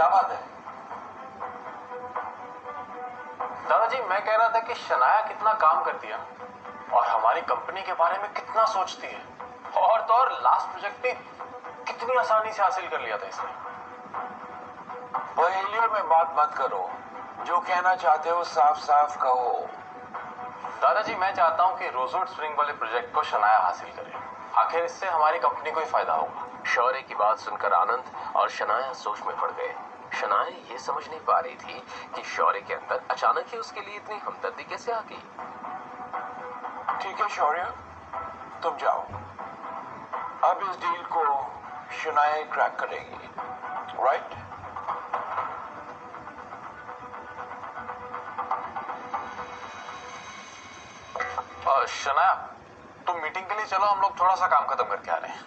क्या बात है? दादाजी, मैं कह रहा था कि शनाया कितना काम करती है और हमारी कंपनी के बारे में कितना सोचती है, और तो और लास्ट प्रोजेक्ट भी कितनी आसानी से हासिल कर लिया था इसने। पहेलियों में बात मत करो, जो कहना चाहते हो साफ साफ कहो। दादाजी, मैं चाहता हूं कि रोजवुड स्प्रिंग वाले प्रोजेक्ट को शनाया हासिल करे। आखिर इससे हमारी कंपनी को ही फायदा होगा। शौर्य की बात सुनकर आनंद और शनाया सोच में पड़ गए। शनाया ये समझ नहीं पा रही थी कि शौर्य के अंदर अचानक ही उसके लिए इतनी हमदर्दी कैसे आ गई। ठीक है शौर्य, तुम जाओ। अब इस डील को शनाया क्रैक करेगी, राइट? शनाया, तुम मीटिंग के लिए चलो, हम लोग थोड़ा सा काम खत्म करके आ रहे हैं।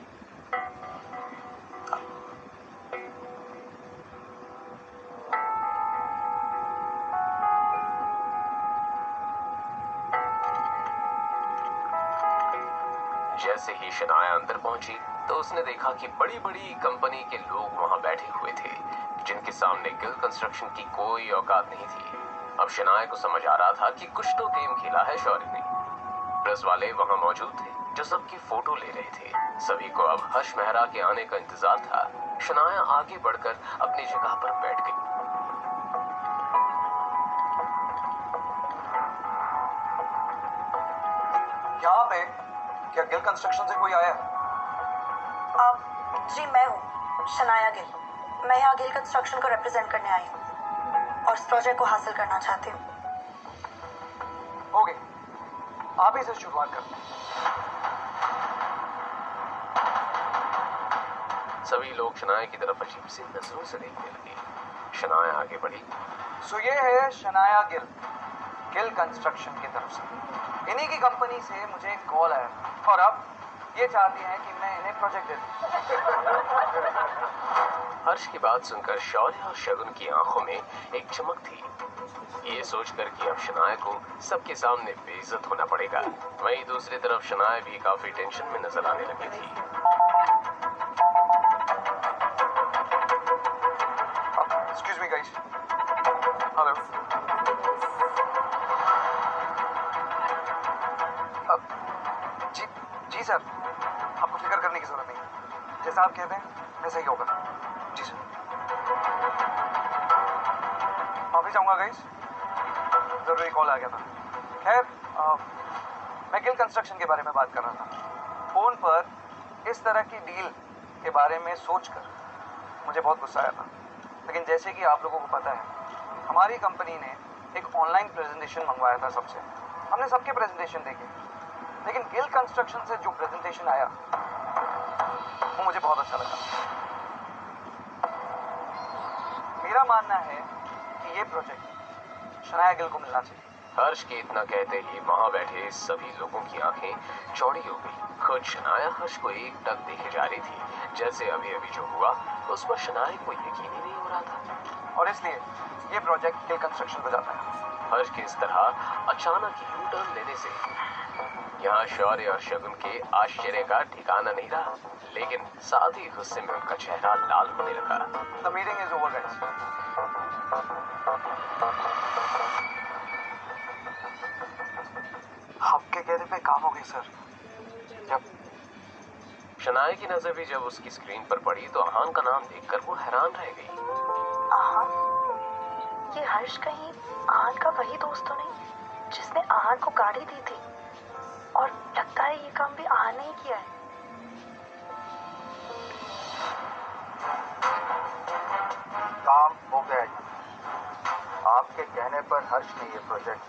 जैसे ही शनाया अंदर पहुंची तो उसने देखा कि बड़ी बड़ी कंपनी के लोग वहां बैठे हुए थे, जिनके सामने गिल कंस्ट्रक्शन की कोई औकात नहीं थी। अब शनाया को समझ आ रहा था कि कुछ तो गेम खेला है शौर्य ने। प्रेस वाले वहां मौजूद थे जो सबकी फोटो ले रहे थे। सभी को अब हर्ष मेहरा के आने का इंतजार था। शनाया आगे बढ़कर अपनी जगह पर बैठ गई। यहाँ पे क्या गिल कंस्ट्रक्शन से कोई आया? जी मैं हूँ शनाया गिल। मैं यहाँ गिल कंस्ट्रक्शन को रिप्रेजेंट करने आई हूँ और इस प्रोजेक्ट को हासिल करना चाहती हूँ। ओके, आप ही से शुरुआत करते हैं। सभी लोग शनाया की तरफ अजीब सी नजरों से देखने लगे। शनाया आगे बढ़ी। सो ये है शनाया गिल, गिल कंस्ट्रक्शन की तरफ से। इन्हीं की कंपनी से मुझे एक कॉल आया और अब ये चाहती हैं कि मैं इन्हें प्रोजेक्ट दे दूं। हर्ष की बात सुनकर शौर्य और शगुन की आंखों में एक चमक थी। ये सोचकर कि अब शनाया को सबके सामने बेइज्जत होना पड़ेगा। वहीं दूसरी तरफ शनाया भी काफी टेंशन में नजर आने लगी थी। Excuse me guys. हेलो। जी सर, आपको फिक्र करने की जरूरत नहीं। जैसा आप कहते हैं वैसा ही होगा। जी सर। ऑफिस जाऊंगा गाइस, जरूरी कॉल आ गया था। खैर, मैं गिल कंस्ट्रक्शन के बारे में बात कर रहा था। फोन पर इस तरह की डील के बारे में सोचकर मुझे बहुत गुस्सा आया था। लेकिन जैसे कि आप लोगों को पता है, हमारी कंपनी ने एक ऑनलाइन प्रेजेंटेशन मंगवाया था सबसे। हमने सबके प्रेजेंटेशन देखे, लेकिन गिल कंस्ट्रक्शन से जो प्रेजेंटेशन आया वो मुझे बहुत अच्छा लगा। मेरा मानना है कि ये प्रोजेक्ट शनाया गिल को मिलना चाहिए। हर्ष के इतना कहते ही वहां बैठे सभी लोगों की आंखें चौड़ी हो गई। खुद शनाया हर्ष को एकटक देखे जा रही थी। जैसे अभी अभी जो हुआ उस पर शनाया को यकीन ही नहीं हो रहा था, और इसलिए ये प्रोजेक्ट गिल कंस्ट्रक्शन को जाता है। हर्ष के इस तरह अचानक यू टर्न लेने से यहाँ शौर्य और शगुन के आश्चर्य का ठिकाना नहीं रहा, लेकिन साथ ही गुस्से में उनका चेहरा लाल होने लगा। The meeting is over, guys. आपके कहने पे काम हो गई सर। जब शनाया की नजर भी जब उसकी स्क्रीन पर पड़ी तो आहान का नाम देखकर वो हैरान रह गई। आहान? ये हर्ष कहीं आहान का वही दोस्त तो नहीं जिसने आहान को गाड़ी दी थी? और लगता है ये काम भी आहान ने ही किया है। काम हो गया। आपके कहने पर हर्ष ने ये प्रोजेक्ट